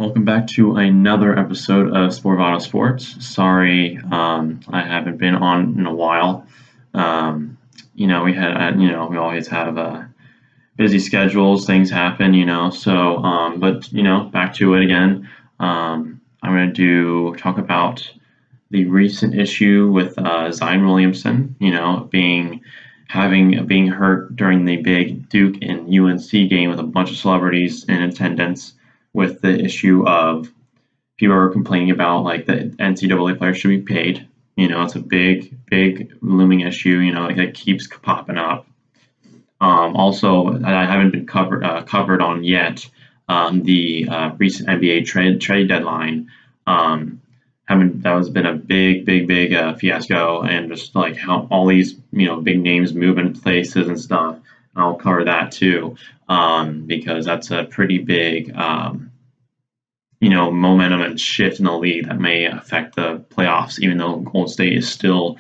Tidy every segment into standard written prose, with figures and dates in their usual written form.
Welcome back to another episode of Sporvado Sports. Sorry, I haven't been on in a while. We always have busy schedules, things happen, but back to it again. I'm going to talk about the recent issue with Zion Williamson, being hurt during the big Duke and UNC game with a bunch of celebrities in attendance, with the issue of people are complaining about like the NCAA players should be paid. It's a big looming issue. It keeps popping up. Also, I haven't been covered on yet. The recent NBA trade deadline. That has been a big fiasco, and just like how all these big names move in places and stuff. I'll cover that too, because that's a pretty big momentum and shift in the league that may affect the playoffs, even though Golden State is still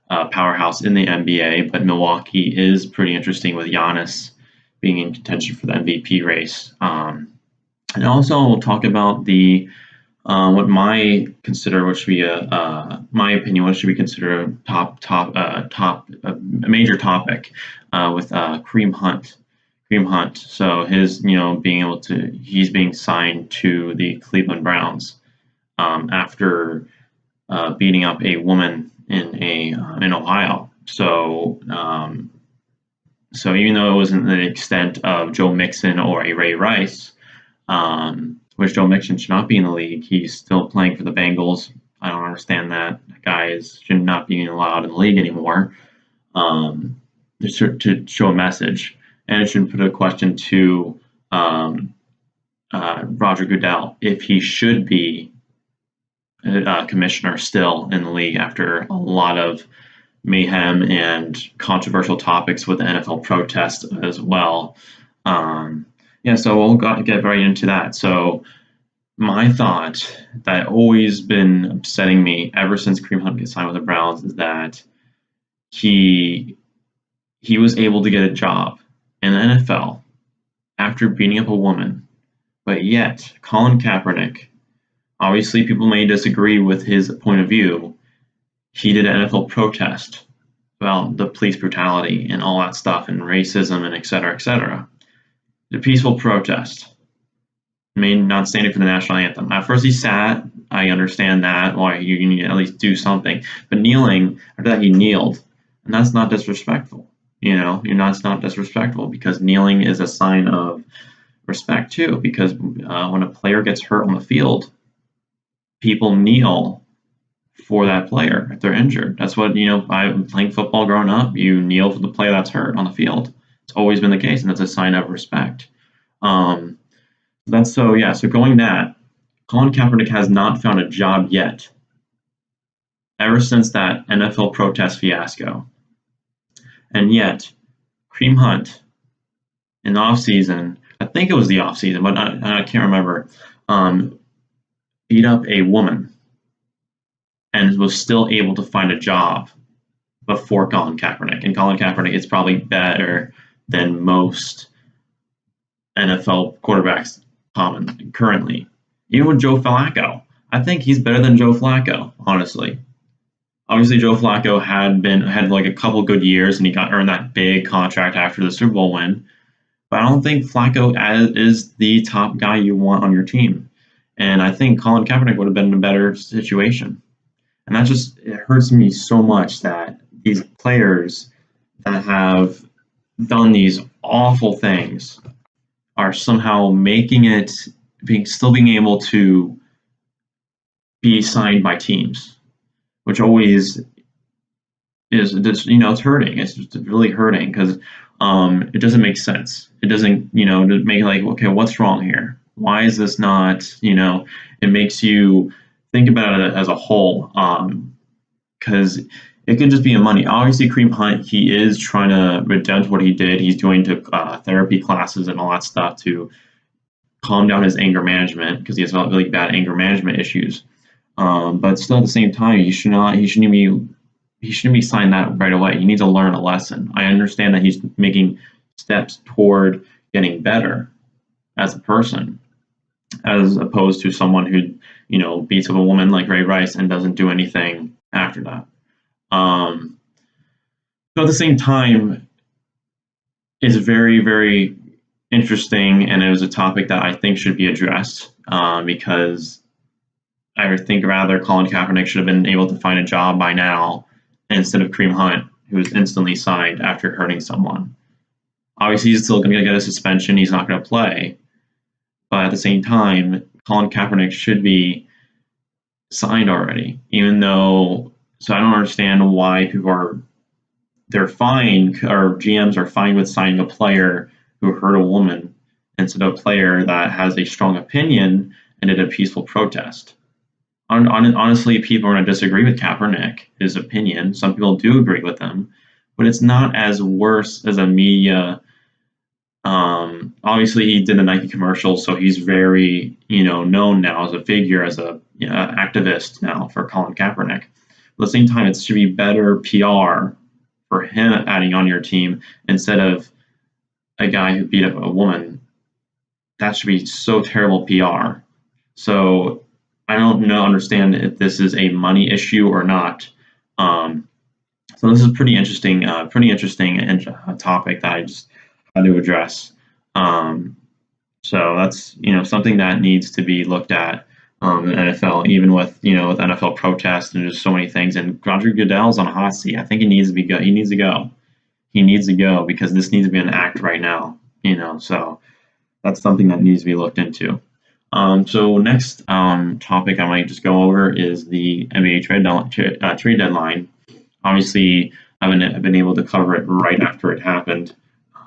a powerhouse in the NBA. But Milwaukee is pretty interesting with Giannis being in contention for the MVP race. And also we'll talk about the what my opinion, what should be considered a major topic with Kareem Hunt. So his, he's being signed to the Cleveland Browns after beating up a woman in Ohio. So even though it wasn't the extent of Joe Mixon or a Ray Rice, which Joe Mixon should not be in the league, he's still playing for the Bengals. I don't understand that. That guy should not be allowed in the league anymore. To show a message. And it should put a question to Roger Goodell if he should be a commissioner still in the league after a lot of mayhem and controversial topics with the NFL protests as well. So we'll get right into that. So my thought that always been upsetting me ever since Kareem Hunt got signed with the Browns is that he was able to get a job in the NFL after beating up a woman, but yet Colin Kaepernick, obviously people may disagree with his point of view, he did an NFL protest about the police brutality and all that stuff and racism and et cetera. The peaceful protest, not standing for the national anthem. At first he sat, I understand that, why you need to at least do something, but kneeling, after that he kneeled, and that's not disrespectful. It's not disrespectful, because kneeling is a sign of respect too, because when a player gets hurt on the field, people kneel for that player if they're injured. That's what, by playing football growing up, you kneel for the player that's hurt on the field. It's always been the case, and that's a sign of respect. So going that, Colin Kaepernick has not found a job yet, ever since that NFL protest fiasco. And yet, Kareem Hunt, in the offseason, I think it was the offseason, but I can't remember, beat up a woman and was still able to find a job before Colin Kaepernick. And Colin Kaepernick is probably better than most NFL quarterbacks currently. Even with Joe Flacco, I think he's better than Joe Flacco, honestly. Obviously, Joe Flacco had like a couple good years, and he earned that big contract after the Super Bowl win. But I don't think Flacco is the top guy you want on your team. And I think Colin Kaepernick would have been in a better situation. And it hurts me so much that these players that have done these awful things are somehow still being able to be signed by teams, which always is, it's hurting. It's just really hurting, because it doesn't make sense. It doesn't, make like, okay, what's wrong here? Why is this not, it makes you think about it as a whole, because it could just be a money. Obviously, Kareem Hunt, he is trying to redent what he did. He's doing therapy classes and all that stuff to calm down his anger management, because he has really bad anger management issues. But still, at the same time, he shouldn't be signed that right away. He needs to learn a lesson. I understand that he's making steps toward getting better as a person, as opposed to someone who, beats up a woman like Ray Rice and doesn't do anything after that. So at the same time, it's very, very interesting, and it was a topic that I think should be addressed because I think rather Colin Kaepernick should have been able to find a job by now instead of Kareem Hunt, who was instantly signed after hurting someone. Obviously, he's still going to get a suspension. He's not going to play. But at the same time, Colin Kaepernick should be signed already, even though. So I don't understand why they're fine, or GMs are fine with signing a player who hurt a woman instead of a player that has a strong opinion and did a peaceful protest. Honestly, people are going to disagree with Kaepernick, his opinion. Some people do agree with him, but it's not as worse as a media. Obviously, he did a Nike commercial, so he's very, known now as a figure, as a activist now for Colin Kaepernick. But at the same time, it should be better PR for him adding on your team instead of a guy who beat up a woman. That should be so terrible PR. So I don't understand if this is a money issue or not. So this is pretty interesting topic that I just had to address. So that's something that needs to be looked at in the NFL, even with with NFL protests and just so many things. And Roger Goodell's on a hot seat. I think he needs to go. He needs to go. He needs to go because this needs to be an act right now. So that's something that needs to be looked into. So next topic I might just go over is the NBA trade deadline. Obviously, I've been able to cover it right after it happened.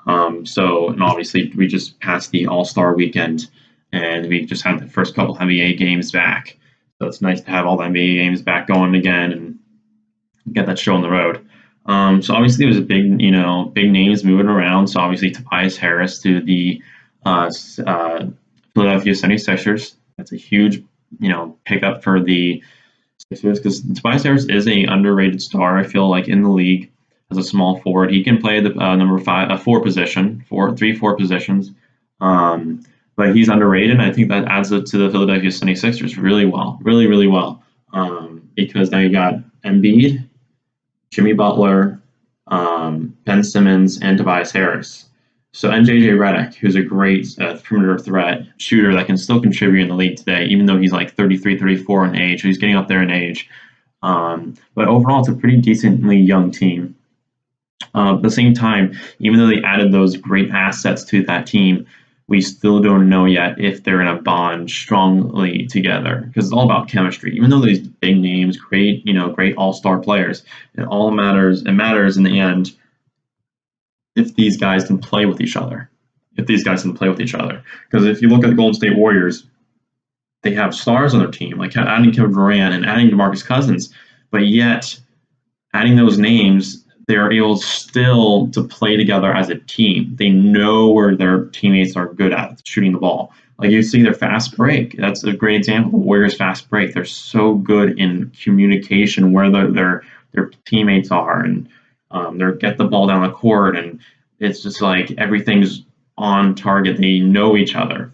And obviously we just passed the All-Star weekend, and we just had the first couple NBA games back. So it's nice to have all the NBA games back going again and get that show on the road. So obviously there was a big names moving around. So obviously Tobias Harris to the Philadelphia 76ers. That's a huge, pickup for the Sixers because Tobias Harris is a underrated star. I feel like in the league as a small forward, he can play the number 4 position, 4 positions. But he's underrated, and I think that adds it to the Philadelphia 76ers really well, really well. Because now you got Embiid, Jimmy Butler, Ben Simmons, and Tobias Harris. So JJ Redick, who's a great perimeter threat shooter that can still contribute in the league today, even though he's like 33, 34 in age. So he's getting up there in age. But overall, it's a pretty decently young team. At the same time, even though they added those great assets to that team, we still don't know yet if they're going to bond strongly together because it's all about chemistry. Even though these big names, great all-star players, it matters in the end if these guys can play with each other. Because if you look at the Golden State Warriors, they have stars on their team, like adding Kevin Durant and adding DeMarcus Cousins, but yet adding those names, they are able still to play together as a team. They know where their teammates are good at shooting the ball. Like you see their fast break. That's a great example. The Warriors' fast break. They're so good in communication where their teammates are, and they get the ball down the court, and it's just like everything's on target. They know each other.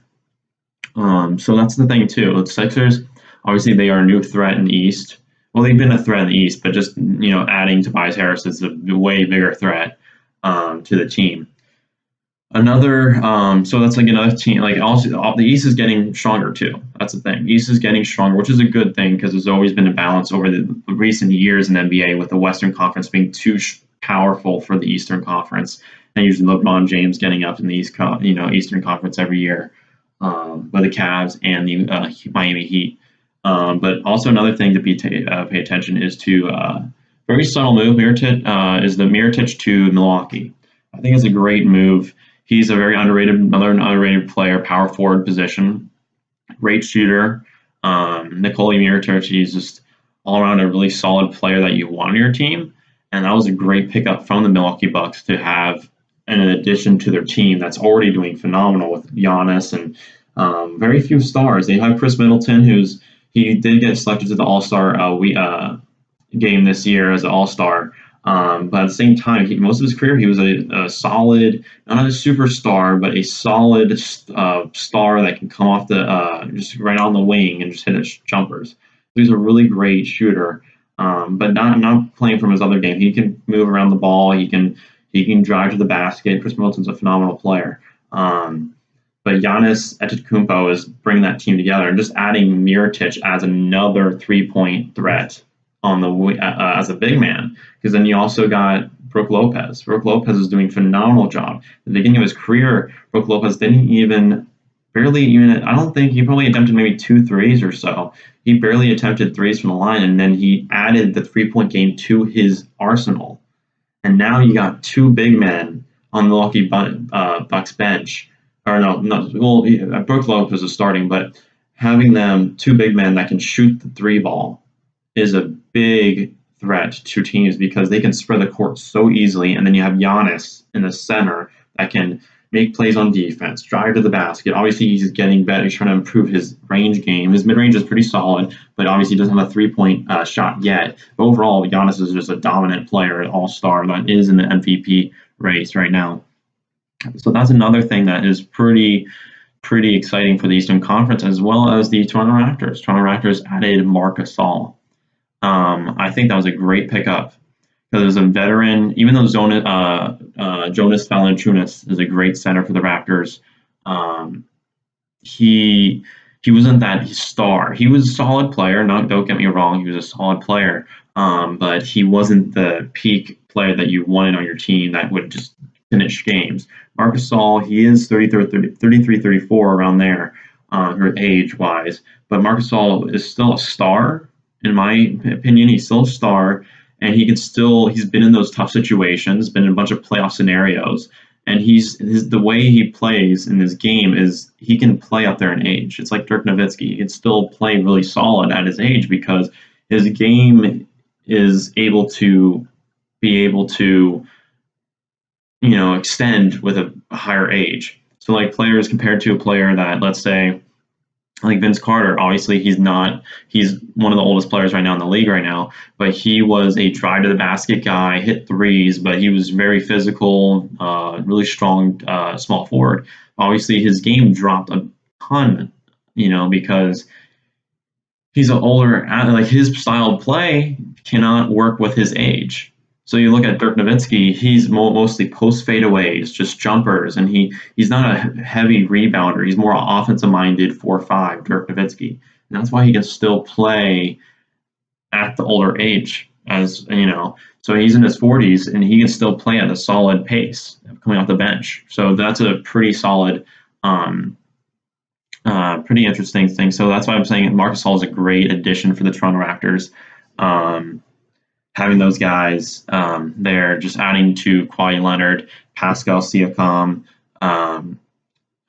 So that's the thing too. The Sixers, obviously, they are a new threat in the East. Well, they've been a threat in the East, but just adding Tobias Harris is a way bigger threat to the team. So that's like another team. Like also, the East is getting stronger too. That's the thing. East is getting stronger, which is a good thing because there's always been a balance over the recent years in the NBA with the Western Conference being too powerful for the Eastern Conference, and usually LeBron James getting up in the Eastern Conference every year by the Cavs and the Miami Heat. But also another thing to pay attention is to very subtle move. Is the Mirotic to Milwaukee. I think it's a great move. He's another underrated player, power forward position, great shooter. Nikola Mirotic, he's just all around a really solid player that you want on your team, and that was a great pickup from the Milwaukee Bucks to have in addition to their team that's already doing phenomenal with Giannis and very few stars. They have Chris Middleton, he did get selected to the All-Star game this year as an All-Star. But at the same time, most of his career, he was a solid, not a superstar, but a solid star that can come off the just right on the wing and just hit his jumpers. He's a really great shooter, but not playing from his other game. He can move around the ball. He can drive to the basket. Chris Middleton's a phenomenal player. But Giannis Antetokounmpo is bringing that team together and just adding Mirotic as another 3-point threat on the as a big man, because then you also got Brook Lopez. Brook Lopez is doing a phenomenal job. At the beginning of his career, Brook Lopez barely even, I don't think he probably attempted maybe 2 threes or so. He barely attempted threes from the line, and then he added the 3-point game to his arsenal. And now you got 2 big men on the Milwaukee Bucks bench. Or Brook Lopez is starting, but having them 2 big men that can shoot the 3 ball is a big threat to teams because they can spread the court so easily. And then you have Giannis in the center that can make plays on defense, drive to the basket. Obviously, he's getting better. He's trying to improve his range game. His mid-range is pretty solid, but obviously he doesn't have a 3-point shot yet. But overall, Giannis is just a dominant player, an all-star that is in the MVP race right now. So that's another thing that is pretty exciting for the Eastern Conference, as well as the Toronto Raptors. Toronto Raptors added Marc Gasol. I think that was a great pickup because as a veteran, even though Jonas Valanciunas is a great center for the Raptors, he wasn't that star. He was a solid player. Don't get me wrong, he was a solid player, but he wasn't the peak player that you wanted on your team that would just finish games. Marc Gasol, he is 33, 34 around there, age-wise, but Marc Gasol is still a star. In my opinion, he's still a star, and he's been in those tough situations, been in a bunch of playoff scenarios, and the way he plays in his game is he can play up there in age. It's like Dirk Nowitzki. He can still play really solid at his age because his game is able to extend with a higher age. So like players compared to a player that, let's say, like Vince Carter, obviously he's one of the oldest players right now in the league right now, but he was a drive to the basket guy, hit threes, but he was very physical, really strong, small forward. Obviously his game dropped a ton, because he's an older, like his style of play cannot work with his age. So you look at Dirk Nowitzki, he's mostly post fadeaways, just jumpers, and he's not a heavy rebounder. He's more offensive-minded 4-5, Dirk Nowitzki. And that's why he can still play at the older age, So he's in his 40s, and he can still play at a solid pace coming off the bench. So that's a pretty solid, pretty interesting thing. So that's why I'm saying Marc Gasol is a great addition for the Toronto Raptors. Having those guys there, just adding to Kawhi Leonard, Pascal Siakam,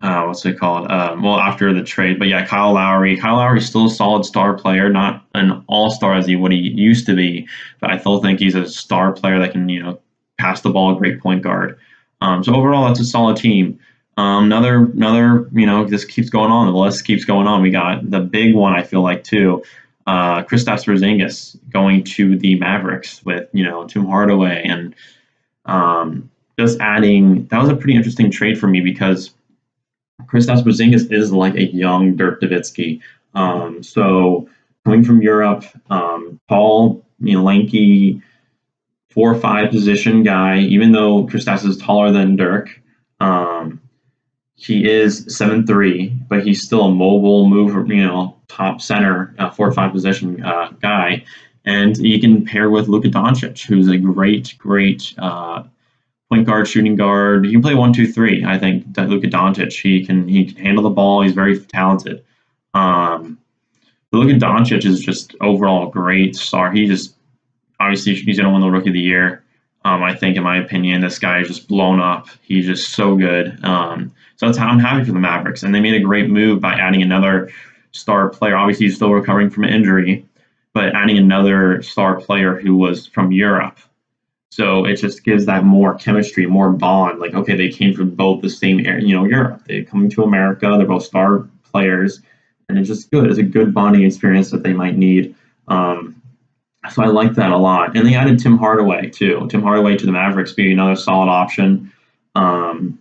what's it called? After the trade, but yeah, Kyle Lowry. Kyle Lowry's still a solid star player, not an all-star as what he used to be, but I still think he's a star player that can, pass the ball, a great point guard. So overall, that's a solid team. Another, this keeps going on. The list keeps going on. We got the big one, I feel like, too. Kristaps Porzingis going to the Mavericks with Tim Hardaway, and just adding. That was a pretty interesting trade for me because Kristaps Porzingis is like a young Dirk Nowitzki. So coming from Europe, tall, lanky, 4-5 position guy. Even though Kristaps is taller than Dirk, he is 7'3", but he's still a mobile mover, top center, 4-5 position guy. And he can pair with Luka Doncic, who's a great point guard, shooting guard. He can play 1, 2, 3. I think that Luka Doncic, he can handle the ball. He's very talented. Luka Doncic is just overall a great star. Obviously he's gonna win the Rookie of the Year. I think, in my opinion, this guy is just blown up. He's just so good. So that's how I'm happy for the Mavericks. And they made a great move by adding another star player. Obviously, he's still recovering from an injury, but adding another star player who was from Europe. So it just gives that more chemistry, more bond. Like, okay, they came from both the same area, Europe. They're coming to America. They're both star players. And it's just good. It's a good bonding experience that they might need. So I like that a lot. And they added Tim Hardaway too. Tim Hardaway to the Mavericks being another solid option. Um,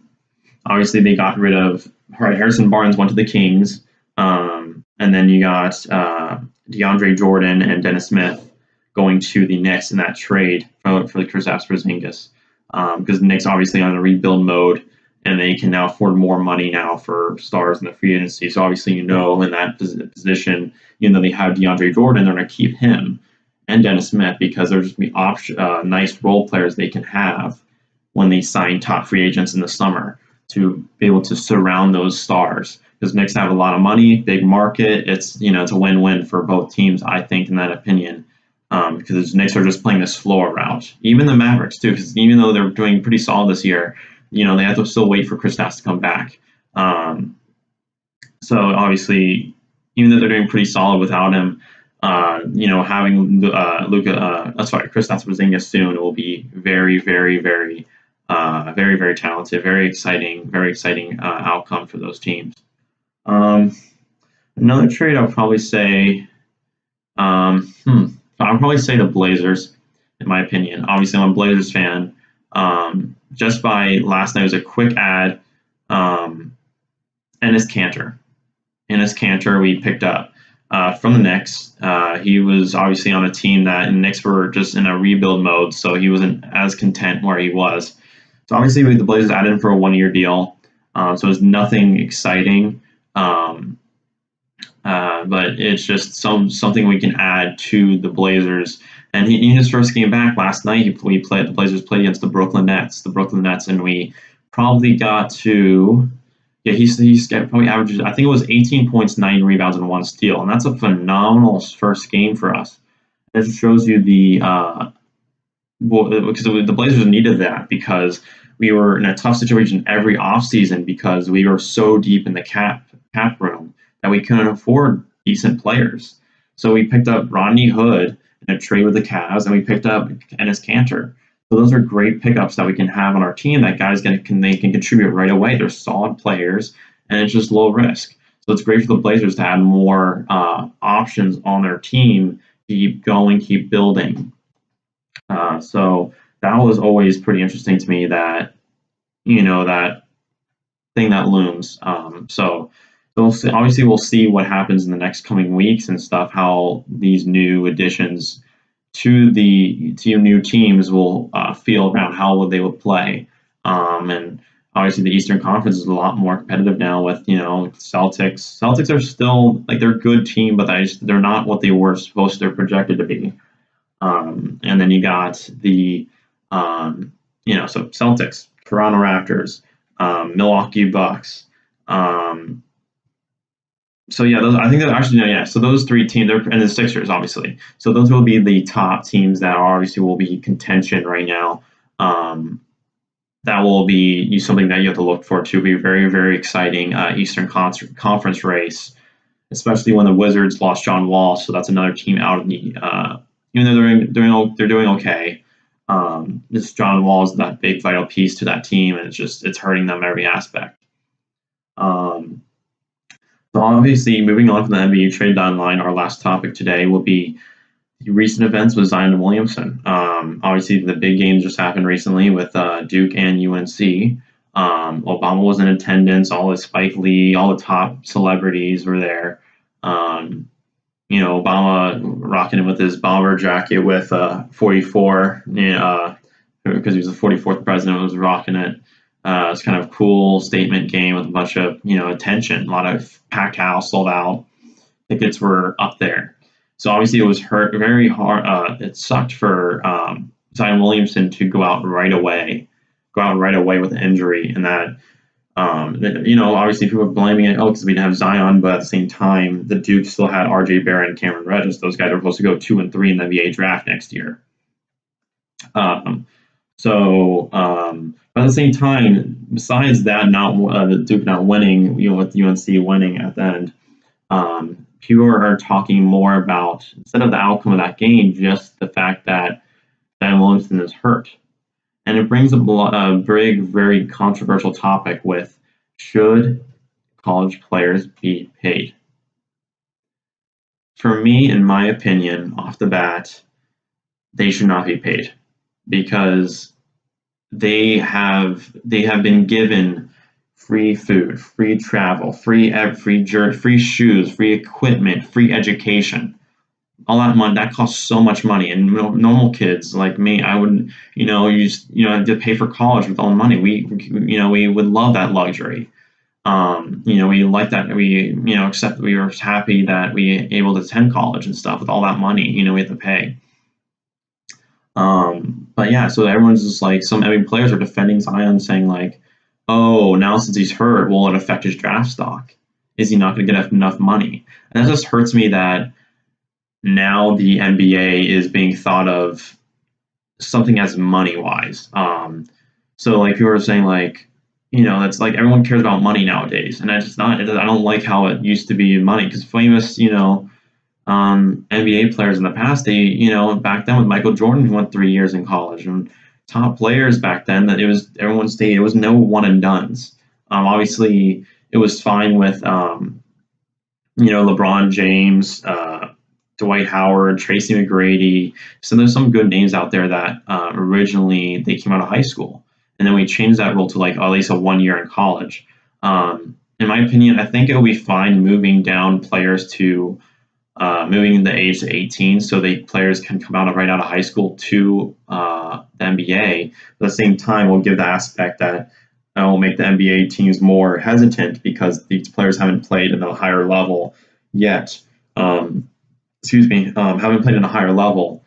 Obviously, they got rid of Harrison Barnes went to the Kings, and then you got DeAndre Jordan and Dennis Smith going to the Knicks in that trade for the Kristaps Porzingis, because the Knicks obviously on a rebuild mode, and they can now afford more money now for stars in the free agency. So obviously, in that position, even though they have DeAndre Jordan, they're going to keep him and Dennis Smith because they're just be nice role players they can have when they sign top free agents in the summer to be able to surround those stars. Because Knicks have a lot of money, big market. It's it's a win-win for both teams, I think, in that opinion. Because the Knicks are just playing this floor route. Even the Mavericks too, because even though they're doing pretty solid this year, they have to still wait for Kristaps to come back. So obviously, even though they're doing pretty solid without him, having Kristaps Porzingis soon will be very, very, very very, very talented, very exciting outcome for those teams. Another trade I'll probably say, I'll probably say the Blazers, in my opinion. Obviously, I'm a Blazers fan. Just by last night was a quick ad. Enes Kanter we picked up from the Knicks. He was obviously on a team that the Knicks were just in a rebuild mode, so he wasn't as content where he was. So obviously the Blazers added him for a 1-year deal. So it's nothing exciting. But it's just something we can add to the Blazers. And in his first game back last night, the Blazers played against the Brooklyn Nets, and we probably got to, he's probably averages, I think it was 18 points, 9 rebounds, and 1 steal. And that's a phenomenal first game for us. It just shows you because the Blazers needed that because we were in a tough situation every offseason because we were so deep in the cap room that we couldn't afford decent players. So we picked up Rodney Hood in a trade with the Cavs, and we picked up Enes Kanter. So those are great pickups that we can have on our team that guys can contribute right away. They're solid players, and it's just low risk. So it's great for the Blazers to have more options on their team, keep going, keep building. So that was always pretty interesting to me that thing that looms. So obviously we'll see what happens in the next coming weeks and stuff, how these new additions to the new teams will feel around how they will play. And obviously the Eastern Conference is a lot more competitive now with Celtics. Celtics are still they're a good team, but they're not what they were supposed to projected to be. And then you got the so Celtics, Toronto Raptors, Milwaukee Bucks. So yeah, I think that actually So those 3 teams, and the Sixers obviously. So those will be the top teams that obviously will be contention right now. That will be something that you have to look for to be very, very exciting Eastern Conference race, especially when the Wizards lost John Wall. So that's another team out of the. Even though they're doing okay, this John Wall is that big vital piece to that team, and it's hurting them every aspect. So obviously, moving on from the NBA trade deadline, our last topic today will be the recent events with Zion and Williamson. Obviously, the big games just happened recently with Duke and UNC. Obama was in attendance. All the Spike Lee, all the top celebrities were there. Obama rocking it with his bomber jacket with 44, because he was the 44th president, was rocking it. It's kind of cool statement game with a bunch of attention, a lot of packed house, sold out. Tickets were up there. So obviously it was very hard. It sucked for Zion Williamson to go out right away with an injury, and that. Obviously people are blaming it, because we didn't have Zion, but at the same time, the Duke still had R.J. Barrett and Cameron Reddish. Those guys are supposed to go 2 and 3 in the NBA draft next year. But at the same time, besides that, the Duke not winning, with UNC winning at the end, people are talking more about, instead of the outcome of that game, just the fact that Zion Williamson is hurt. And it brings up a big, very controversial topic with, should college players be paid? For me, in my opinion, off the bat, they should not be paid because they have been given free food, free travel, free shoes, free equipment, free education. All that money that costs so much money, and normal kids like me, I would, to pay for college with all the money. We would love that luxury. We like that. Except we were happy that we able to attend college and stuff with all that money. We had to pay. But yeah, so everyone's just like, players are defending Zion, saying like, oh, now since he's hurt, will it affect his draft stock? Is he not going to get enough money? And that just hurts me that now the NBA is being thought of something as money wise. So like people are saying like, that's like everyone cares about money nowadays, and that's just not. I don't like how it used to be money because famous, NBA players in the past, back then with Michael Jordan, who went 3 years in college, and top players back then, that everyone stayed. It was no one and dones. Obviously, it was fine with LeBron James, Dwight Howard, Tracy McGrady. So there's some good names out there that originally they came out of high school, and then we changed that rule to like at least a 1 year in college. In my opinion, I think it will be fine moving down players to moving the age to 18, so players can come right out of high school to the NBA. But at the same time, we'll give the aspect that will make the NBA teams more hesitant because these players haven't played at a higher level yet. Haven't played at a higher level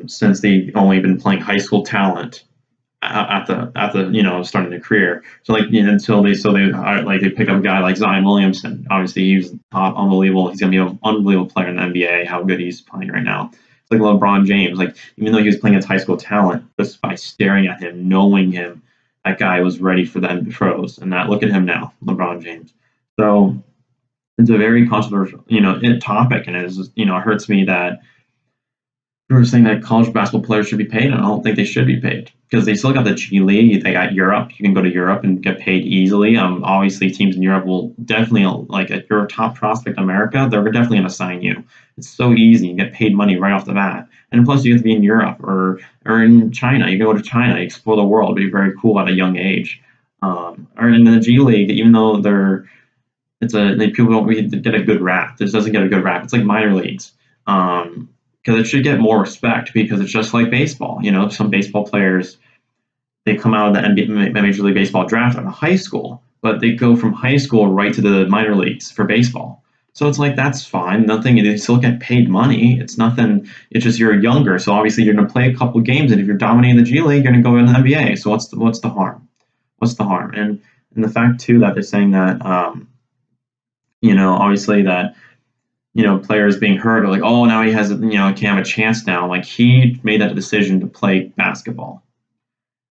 since they've only been playing high school talent at the starting their career. So like until they pick up a guy like Zion Williamson. Obviously he's top, unbelievable. He's gonna be an unbelievable player in the NBA. How good he's playing right now. It's like LeBron James. Like even though he was playing as high school talent, just by staring at him, knowing him, that guy was ready for the pros. And look at him now, LeBron James. So it's a very controversial topic, and it hurts me that we were saying that college basketball players should be paid, and I don't think they should be paid because they still got the G League. They got Europe. You can go to Europe and get paid easily. Obviously, teams in Europe will definitely, like, if you're a top prospect in America, they're definitely going to sign you. It's so easy. You get paid money right off the bat. And plus, you get to be in Europe or in China. You can go to China, explore the world, be very cool at a young age. Or in the G League, even though people don't really get a good rap. This doesn't get a good rap. It's like minor leagues. Because it should get more respect because it's just like baseball. Some baseball players, they come out of the NBA, Major League Baseball draft out of high school, but they go from high school right to the minor leagues for baseball. So it's like, that's fine. Nothing, they still get paid money. It's nothing. It's just you're younger. So obviously you're going to play a couple games, and if you're dominating the G League, you're going to go in the NBA. So what's the harm? What's the harm? And the fact too that they're saying that, obviously that, players being hurt are like, oh, now he has, can't have a chance now. Like, he made that decision to play basketball.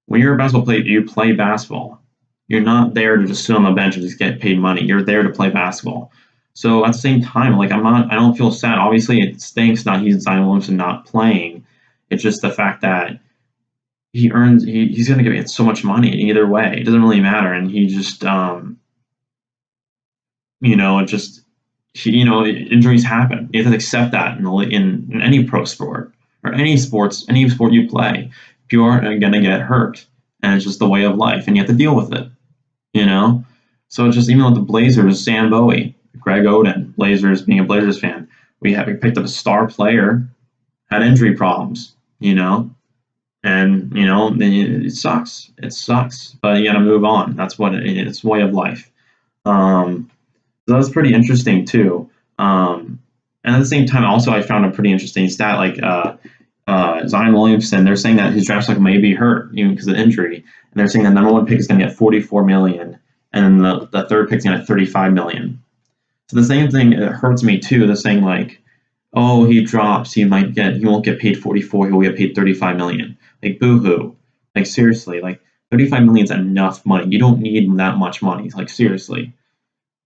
When you're a basketball player, you play basketball. You're not there to just sit on the bench and just get paid money. You're there to play basketball. So at the same time, like, I don't feel sad. Obviously, it stinks not Zion Williamson not playing. It's just the fact that he's going to get so much money either way. It doesn't really matter. And he just, injuries happen. You have to accept that in any pro sport or any sport you play. You are going to get hurt, and it's just the way of life, and you have to deal with it. So it's just, even with the Blazers, Sam Bowie, Greg Oden, Blazers, being a Blazers fan, we picked up a star player, had injury problems, and it sucks. It sucks, but you got to move on. That's what it's way of life. So that was pretty interesting too. And at the same time, also I found a pretty interesting stat, like Zion Williamson. They're saying that his draft stock may be hurt even because of injury, and they're saying the number one pick is going to get $44 million, and the third pick is going to get $35 million. So the same thing, it hurts me too. They're saying like, oh, he drops, he won't get paid 44, he'll get paid $35 million. Like, boo-hoo. Like, seriously, like $35 million is enough money. You don't need that much money. Like, seriously.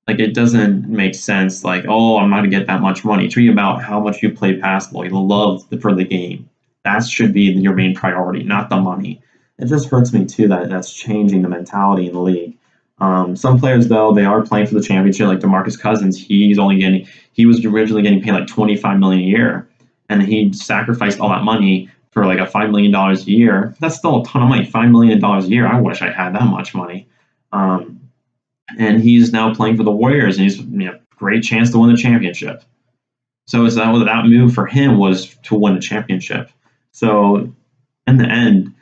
Like, it doesn't make sense. Like, oh, I'm not going to get that much money. It's really about how much you play basketball. You love for the game. That should be your main priority, not the money. It just hurts me, too, that that's changing the mentality in the league. Some players, though, they are playing for the championship. Like DeMarcus Cousins, he was originally getting paid like $25 million a year, and he sacrificed all that money for like a $5 million a year. That's still a ton of money. $5 million a year. I wish I had that much money. And he's now playing for the Warriors, and he's great chance to win the championship. So it's that move for him was to win the championship. So in the end,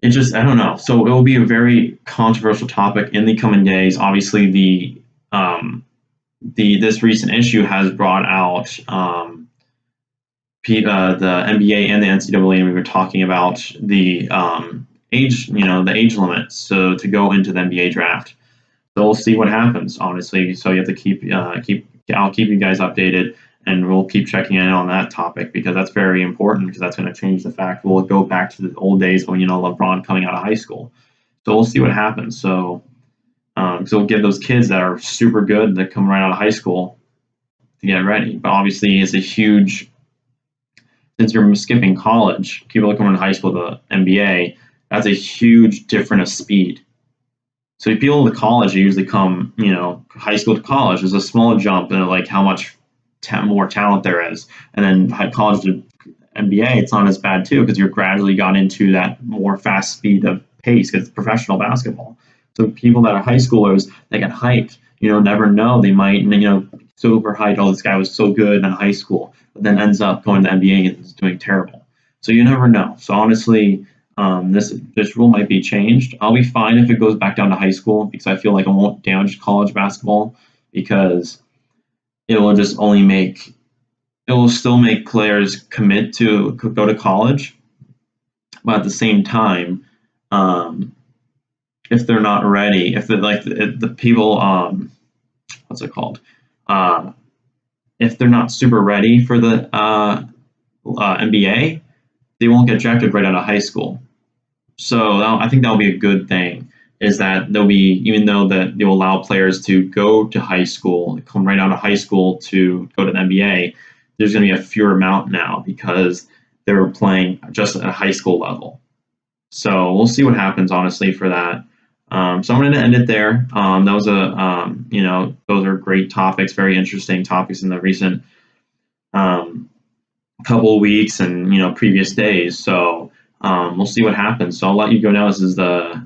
it just, I don't know. So it will be a very controversial topic in the coming days. Obviously, this recent issue has brought out the NBA and the NCAA, and we were talking about the age, the age limit, so to go into the NBA draft. So we'll see what happens, honestly. So you have to I'll keep you guys updated, and we'll keep checking in on that topic because that's very important, because that's going to change the fact. We'll go back to the old days when, LeBron coming out of high school. So we'll see what happens. So we'll give those kids that are super good that come right out of high school to get ready. But obviously, it's a huge, since you're skipping college, people that come into high school to the NBA, that's a huge difference of speed. So people to college usually come, high school to college. There's a small jump in like how much more talent there is, and then college to NBA, it's not as bad too, because you're gradually got into that more fast speed of pace because it's professional basketball. So people that are high schoolers, they get hyped. Never know, they might, super hyped. Oh, this guy was so good in high school, but then ends up going to the NBA and is doing terrible. So you never know. So honestly, this rule might be changed. I'll be fine if it goes back down to high school, because I feel like it won't damage college basketball, because it will just it will still make players commit to go to college, but at the same time, if they're not ready, if they're like the people, what's it called? If they're not super ready for the NBA, they won't get drafted right out of high school. So I think that'll be a good thing, is that they'll be, even though that they will allow players to go to high school, come right out of high school to go to the NBA, there's going to be a fewer amount now because they're playing just at a high school level. So we'll see what happens, honestly, for that. So I'm going to end it there. That was those are great topics, very interesting topics in the recent couple of weeks and previous days. So we'll see what happens. So I'll let you go now. This is the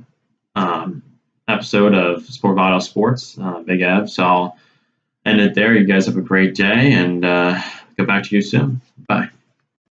episode of Sporvado Sports, Big Ev. So I'll end it there. You guys have a great day, and get back to you soon. Bye.